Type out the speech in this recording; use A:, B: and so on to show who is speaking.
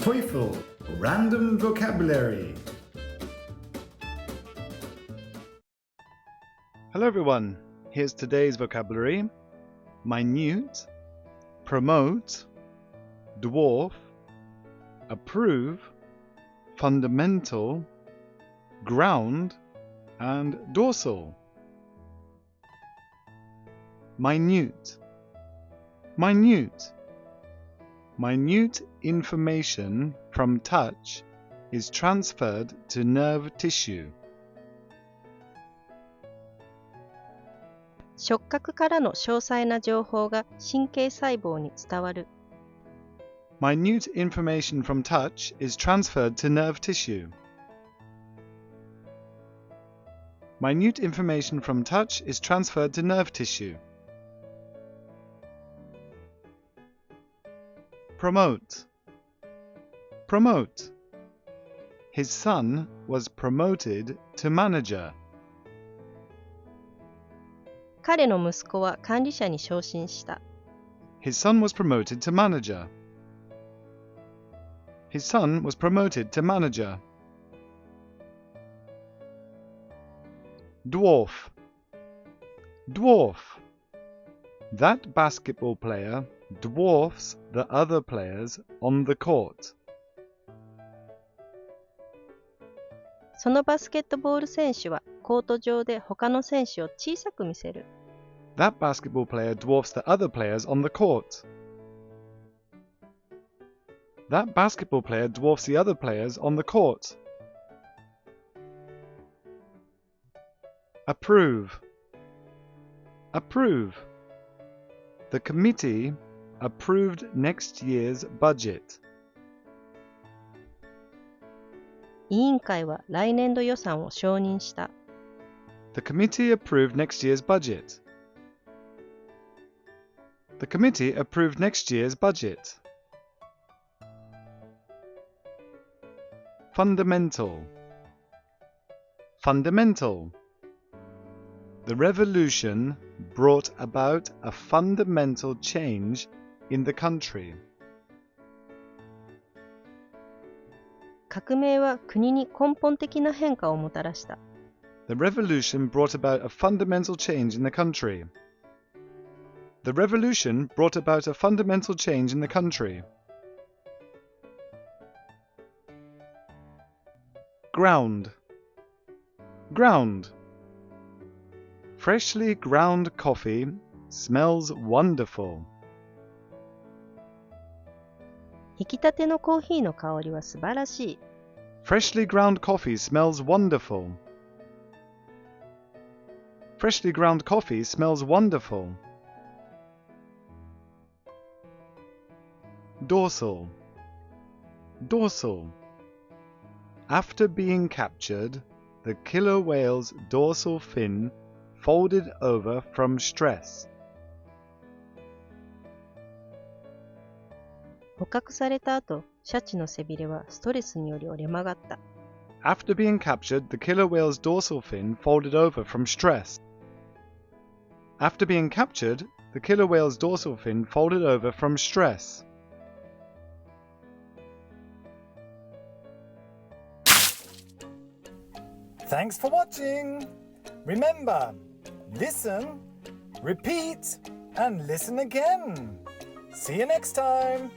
A: TOEFL Random Vocabulary.
B: Hello everyone, here's today's vocabulary. Minute, promote, dwarf, approve, fundamental, ground, and dorsal. Minute. Minute. Minute information from touch is transferred to nerve tissue.
C: 触覚からの詳細な情報が神経細胞に伝わる。
B: Minute information from touch is transferred to nerve tissue. Minute information from touch is transferred to nerve tissue. Promote. Promote. His son was promoted to manager.
C: 彼の息子は管理者に昇進した。
B: His son was promoted to manager. His son was promoted to manager. Dwarf. Dwarf. That basketball player dwarfs the other players on the court.
C: そのバスケットボール選手はコート上で他の選手を小さく見せる。
B: That basketball player dwarfs the other players on the court. That basketball player dwarfs the other players on the court. Approve. Approve. The committee approved next year's budget.
C: 委員会は来年度予算を承認した。
B: The committee approved next year's budget. The committee approved next year's budget. Fundamental. Fundamental. The revolution brought about a fundamental change in the country.
C: 革命は国に根本的な変化をもたらした。
B: The revolution brought about a fundamental change in the country. The revolution brought about a fundamental change in the country. Ground. Ground. Freshly ground coffee smells wonderful.
C: 引き立てのコーヒーの香りは素晴らしい。
B: Freshly ground coffee smells wonderful. Freshly ground coffee smells wonderful. Dorsal. Dorsal. After being captured, the killer whale's dorsal fin folded over from stress.
C: 捕獲された後、シャチの背びれはストレスにより折れ曲がった。
B: After being captured, the killer whale's dorsal fin folded over from stress. After being captured, the killer whale's dorsal fin folded over from stress.
A: Thanks for watching. Remember, listen, repeat, and listen again. See you next time.